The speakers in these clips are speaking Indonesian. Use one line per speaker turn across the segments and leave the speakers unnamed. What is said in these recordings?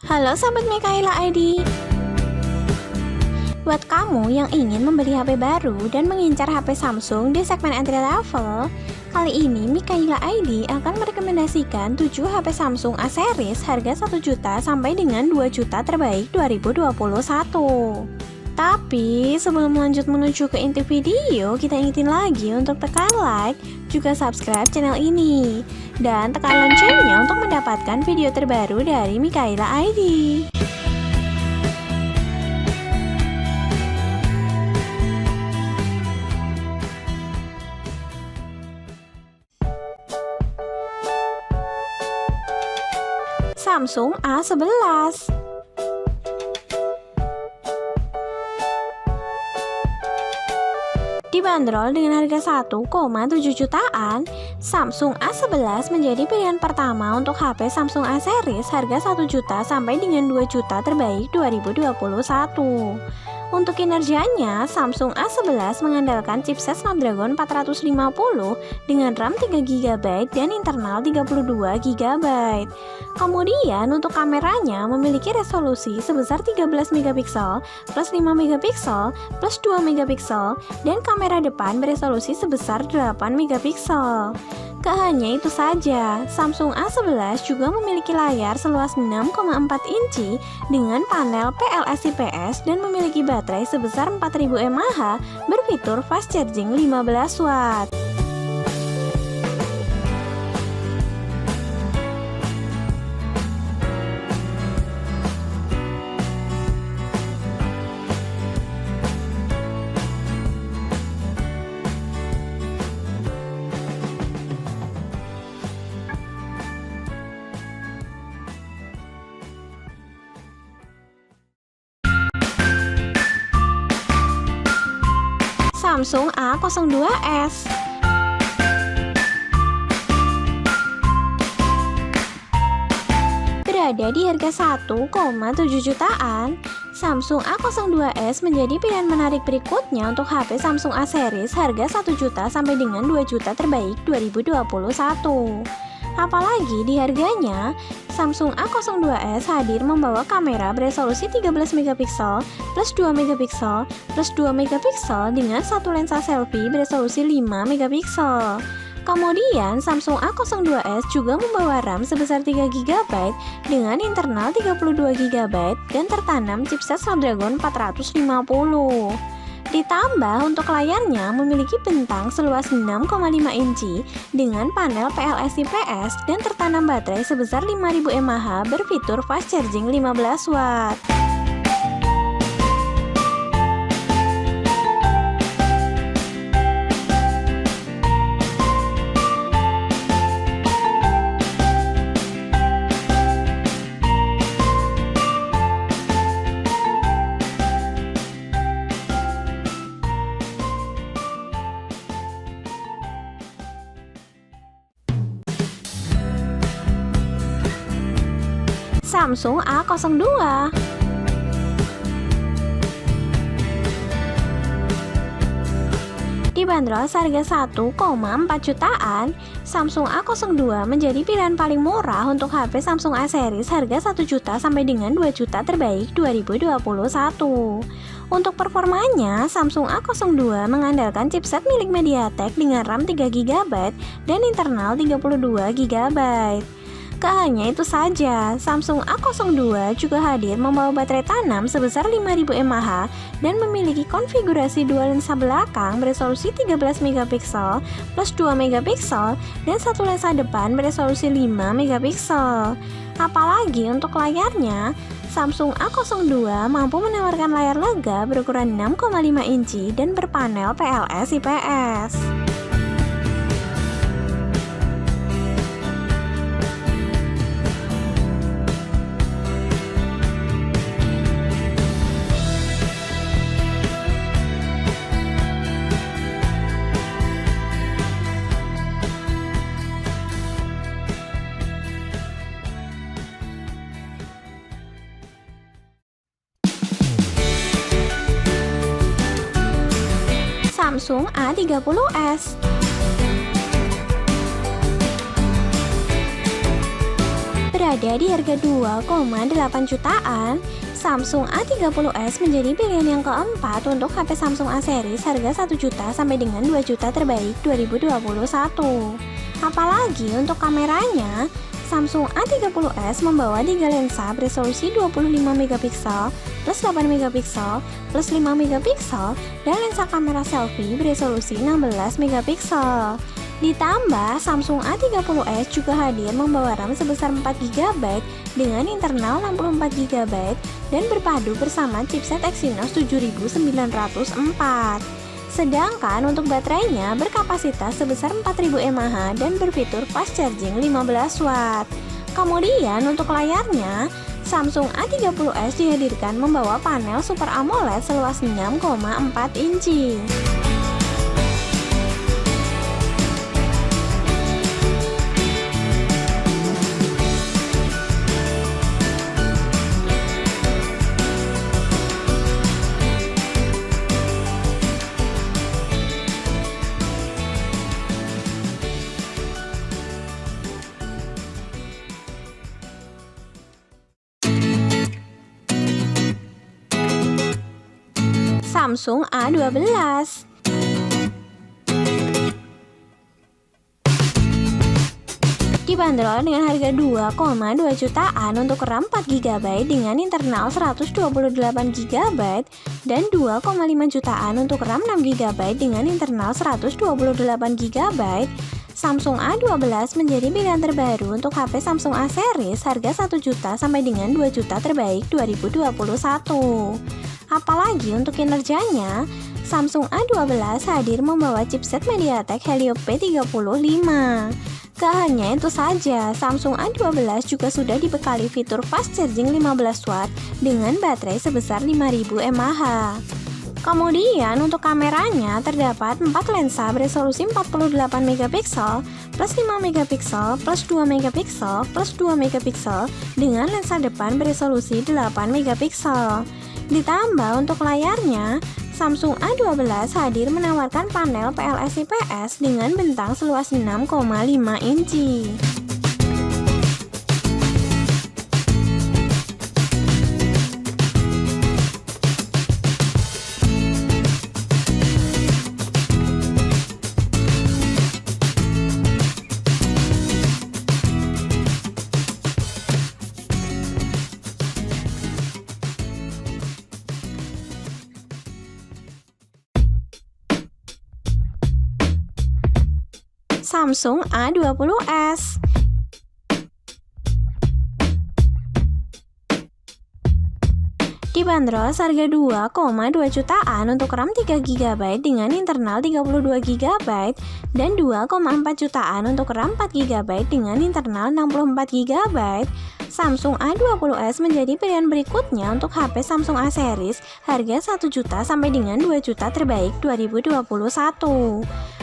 Halo Sobat Mikaela ID. Buat kamu yang ingin membeli HP baru dan mengincar HP Samsung di segmen entry level, kali ini Mikaela ID akan merekomendasikan 7 HP Samsung A series harga 1 juta sampai dengan 2 juta terbaik 2021. Tapi sebelum lanjut menuju ke inti video, kita ingetin lagi untuk tekan like, juga subscribe channel ini, dan tekan loncengnya untuk mendapatkan video terbaru dari Mikaela ID. Samsung A11 dibanderol dengan harga 1,7 jutaan. Samsung A11 menjadi pilihan pertama untuk HP Samsung A series harga 1 juta sampai dengan 2 juta terbaik 2021. Untuk kinerjanya, Samsung A11 mengandalkan chipset Snapdragon 450 dengan RAM 3GB dan internal 32GB. Kemudian untuk kameranya memiliki resolusi sebesar 13MP plus 5MP plus 2MP dan kamera depan beresolusi sebesar 8MP. Gak hanya itu saja, Samsung A11 juga memiliki layar seluas 6,4 inci dengan panel PLS IPS dan memiliki baterai sebesar 4000 mAh berfitur fast charging 15 watt. Samsung A02s berada di harga 1,7 jutaan. Samsung A02s menjadi pilihan menarik berikutnya untuk HP Samsung A series harga 1 juta sampai dengan 2 juta terbaik 2021. Apalagi di harganya, Samsung A02s hadir membawa kamera beresolusi 13MP plus 2MP plus 2MP dengan satu lensa selfie beresolusi 5MP. Kemudian Samsung A02s juga membawa RAM sebesar 3GB dengan internal 32GB dan tertanam chipset Snapdragon 450. Ditambah untuk layarnya memiliki bentang seluas 6,5 inci dengan panel PLS IPS dan tertanam baterai sebesar 5000 mAh berfitur fast charging 15 watt. Samsung A02 dibanderol seharga 1,4 jutaan. Samsung A02 menjadi pilihan paling murah untuk HP Samsung A series harga 1 juta sampai dengan 2 juta terbaik 2021. Untuk performanya, Samsung A02 mengandalkan chipset milik MediaTek dengan RAM 3GB dan internal 32GB. Gak hanya itu saja, Samsung A02 juga hadir membawa baterai tanam sebesar 5000 mAh dan memiliki konfigurasi dua lensa belakang beresolusi 13MP plus 2MP dan satu lensa depan beresolusi 5MP. Apalagi untuk layarnya, Samsung A02 mampu menawarkan layar lega berukuran 6,5 inci dan berpanel PLS IPS. Samsung A30s. Berada di harga 2,8 jutaan, Samsung A30s menjadi pilihan yang keempat untuk HP Samsung A series harga 1 juta sampai dengan 2 juta terbaik 2021. Apalagi untuk kameranya, Samsung A30s membawa 3 lensa beresolusi 25 megapiksel plus 8 megapiksel plus 5 megapiksel dan lensa kamera selfie beresolusi 16 megapiksel. Ditambah, Samsung A30s juga hadir membawa RAM sebesar 4 GB dengan internal 64 GB dan berpadu bersama chipset Exynos 7904. Sedangkan untuk baterainya berkapasitas sebesar 4000 mAh dan berfitur fast charging 15 watt. Kemudian untuk layarnya, Samsung A30s dihadirkan membawa panel Super AMOLED seluas 6,4 inci. Samsung A12 dibanderol dengan harga 2,2 jutaan untuk RAM 4 GB dengan internal 128 GB dan 2,5 jutaan untuk RAM 6 GB dengan internal 128 GB. Samsung A12 menjadi pilihan terbaru untuk HP Samsung A series harga 1 juta sampai dengan 2 juta terbaik 2021. Apalagi untuk kinerjanya, Samsung A12 hadir membawa chipset MediaTek Helio P35. Gak hanya itu saja, Samsung A12 juga sudah dibekali fitur fast charging 15 watt dengan baterai sebesar 5000 mAh. Kemudian untuk kameranya terdapat 4 lensa beresolusi 48 megapiksel plus 5 megapiksel plus 2 megapiksel plus 2 megapiksel dengan lensa depan beresolusi 8 megapiksel. Ditambah untuk layarnya, Samsung A12 hadir menawarkan panel PLS IPS dengan bentang seluas 6,5 inci. Samsung A20s dibanderol seharga 2,2 jutaan untuk RAM 3 GB dengan internal 32 GB dan 2,4 jutaan untuk RAM 4 GB dengan internal 64 GB. Samsung A20s menjadi pilihan berikutnya untuk HP Samsung A series harga 1 juta sampai dengan 2 juta terbaik 2021.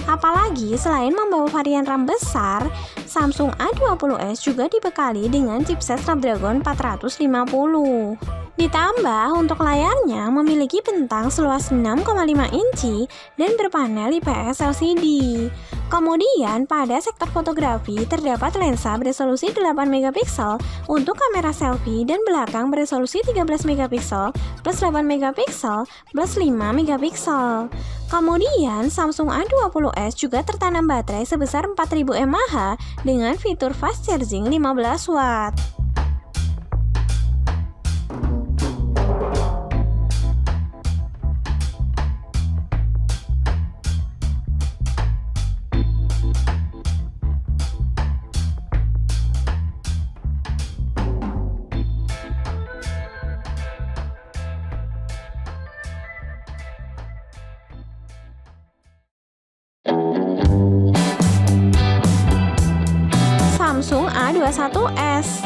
Apalagi selain membawa varian RAM besar, Samsung A20s juga dibekali dengan chipset Snapdragon 450. Ditambah untuk layarnya memiliki bentang seluas 6,5 inci dan berpanel IPS LCD. Kemudian pada sektor fotografi terdapat lensa beresolusi 8 megapiksel untuk kamera selfie dan belakang beresolusi 13 megapiksel plus 8 megapiksel plus 5 megapiksel. Kemudian Samsung A20s juga tertanam baterai sebesar 4000 mAh dengan fitur fast charging 15 watt. Samsung A21s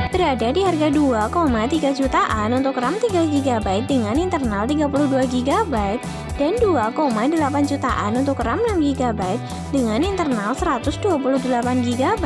berada di harga 2,3 jutaan untuk RAM 3 GB dengan internal 32 GB dan 2,8 jutaan untuk RAM 6 GB dengan internal 128 GB.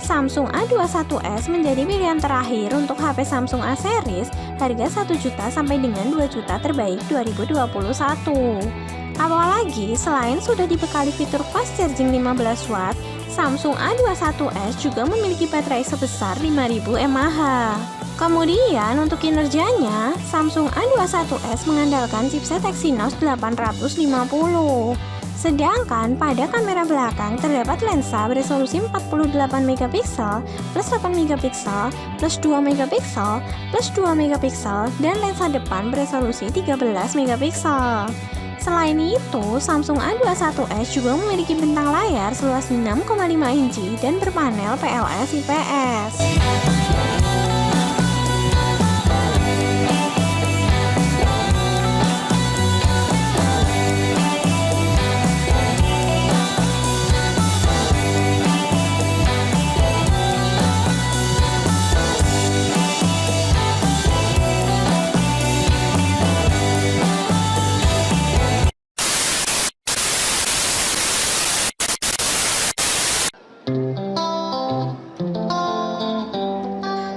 Samsung A21s menjadi pilihan terakhir untuk HP Samsung A series harga 1 juta sampai dengan 2 juta terbaik 2021. Apalagi selain sudah dibekali fitur fast charging 15 watt, Samsung A21s juga memiliki baterai sebesar 5000 mAh. Kemudian untuk kinerjanya, Samsung A21s mengandalkan chipset Exynos 850. Sedangkan pada kamera belakang terdapat lensa beresolusi 48 megapiksel plus 8 megapiksel plus 2 megapiksel plus 2 megapiksel dan lensa depan beresolusi 13 megapiksel. Selain itu, Samsung A21s juga memiliki bentang layar seluas 6,5 inci dan berpanel PLS IPS.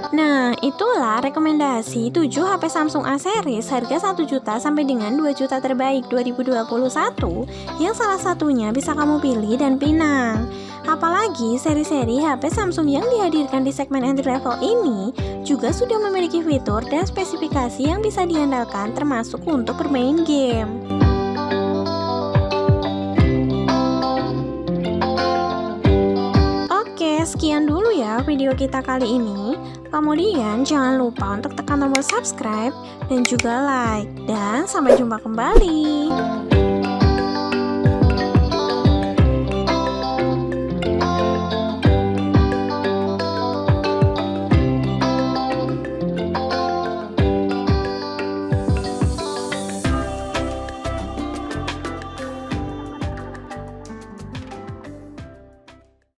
Nah, itulah rekomendasi 7 HP Samsung A series harga 1 juta sampai dengan 2 juta terbaik 2021 yang salah satunya bisa kamu pilih dan pinang. Apalagi seri-seri HP Samsung yang dihadirkan di segmen entry level ini juga sudah memiliki fitur dan spesifikasi yang bisa diandalkan termasuk untuk bermain game. Oke, sekian dulu ya video kita kali ini. Kemudian jangan lupa untuk tekan tombol subscribe dan juga like. Dan sampai jumpa kembali.